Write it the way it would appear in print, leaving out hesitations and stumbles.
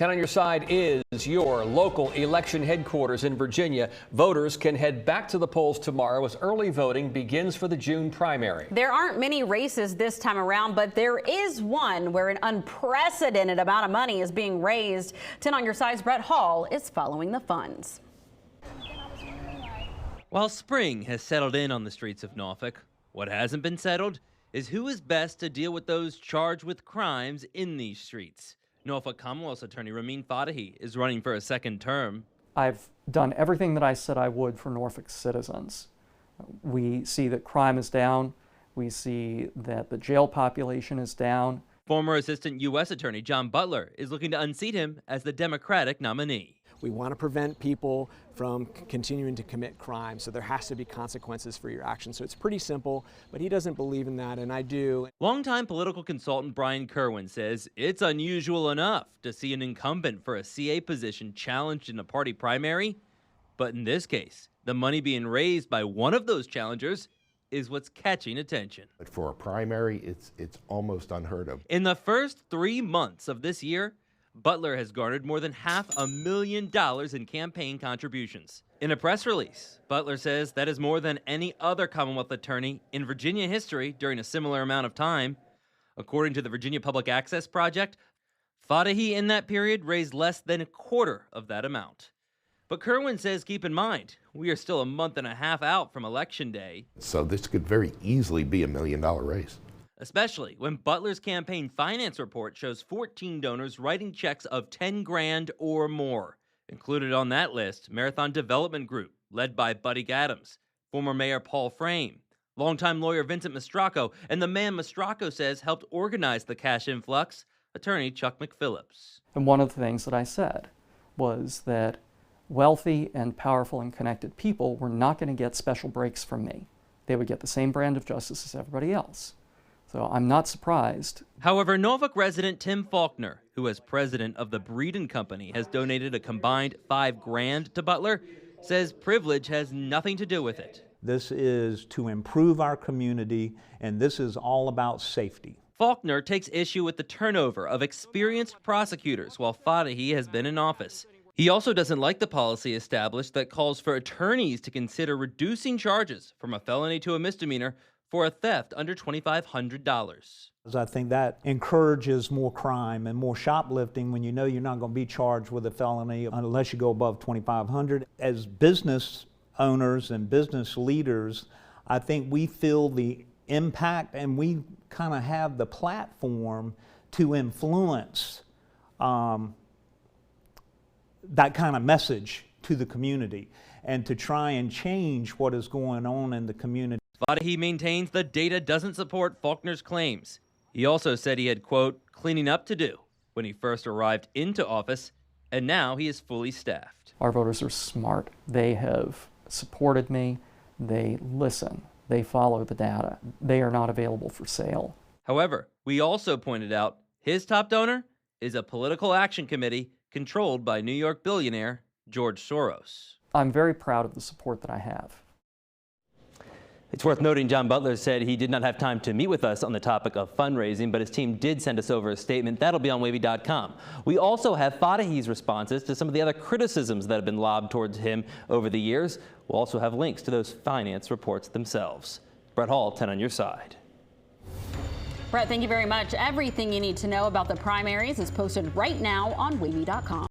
10 on Your Side is your local election headquarters in Virginia. Voters can head back to the polls tomorrow as early voting begins for the June primary. There aren't many races this time around, but there is one where an unprecedented amount of money is being raised. 10 on Your Side's Brett Hall is following the funds. While spring has settled in on the streets of Norfolk, what hasn't been settled is who is best to deal with those charged with crimes in these streets. Norfolk Commonwealth's attorney Ramin Fatehi is running for a second term. I've done everything that I said I would for Norfolk citizens. We see that crime is down. We see that the jail population is down. Former Assistant U.S. Attorney John Butler is looking to unseat him as the Democratic nominee. We want to prevent people from continuing to commit crime, so there has to be consequences for your actions. So it's pretty simple, but he doesn't believe in that, and I do. Longtime political consultant Brian Kerwin says it's unusual enough to see an incumbent for a CA position challenged in a party primary, but in this case, the money being raised by one of those challengers is what's catching attention. But for a primary, it's almost unheard of. In the first 3 months of this year, Butler has garnered more than $500,000 in campaign contributions. In a press release, Butler says that is more than any other Commonwealth attorney in Virginia history during a similar amount of time. According to the Virginia Public Access Project, Fatehi in that period raised less than a quarter of that amount. But Kerwin says keep in mind, we are still a month and a half out from Election Day. So this could very easily be $1 million raise. Especially when Butler's campaign finance report shows 14 donors writing checks of $10,000 or more. Included on that list, Marathon Development Group, led by Buddy Adams, former Mayor Paul Frame, longtime lawyer Vincent Mastracco, and the man Mastracco says helped organize the cash influx, attorney Chuck McPhillips. And one of the things that I said was that wealthy and powerful and connected people were not going to get special breaks from me. They would get the same brand of justice as everybody else. So I'm not surprised. However, Norfolk resident Tim Faulkner, who as president of the Breeden Company has donated a combined $5,000 to Butler, says privilege has nothing to do with it. This is to improve our community, and this is all about safety. Faulkner takes issue with the turnover of experienced prosecutors while Fatehi has been in office. He also doesn't like the policy established that calls for attorneys to consider reducing charges from a felony to a misdemeanor for a theft under $2,500. I think that encourages more crime and more shoplifting when you know you're not going to be charged with a felony unless you go above $2,500. As business owners and business leaders, I think we feel the impact and we kind of have the platform to influence that kind of message to the community and to try and change what is going on in the community. Fatehi maintains the data doesn't support Faulkner's claims. He also said he had, quote, cleaning up to do when he first arrived into office, and now he is fully staffed. Our voters are smart. They have supported me. They listen. They follow the data. They are not available for sale. However, we also pointed out his top donor is a political action committee controlled by New York billionaire George Soros. I'm very proud of the support that I have. It's worth noting John Butler said he did not have time to meet with us on the topic of fundraising, but his team did send us over a statement. That'll be on wavy.com. We also have Fatehi's responses to some of the other criticisms that have been lobbed towards him over the years. We'll also have links to those finance reports themselves. Brett Hall, 10 on Your Side. Brett, thank you very much. Everything you need to know about the primaries is posted right now on wavy.com.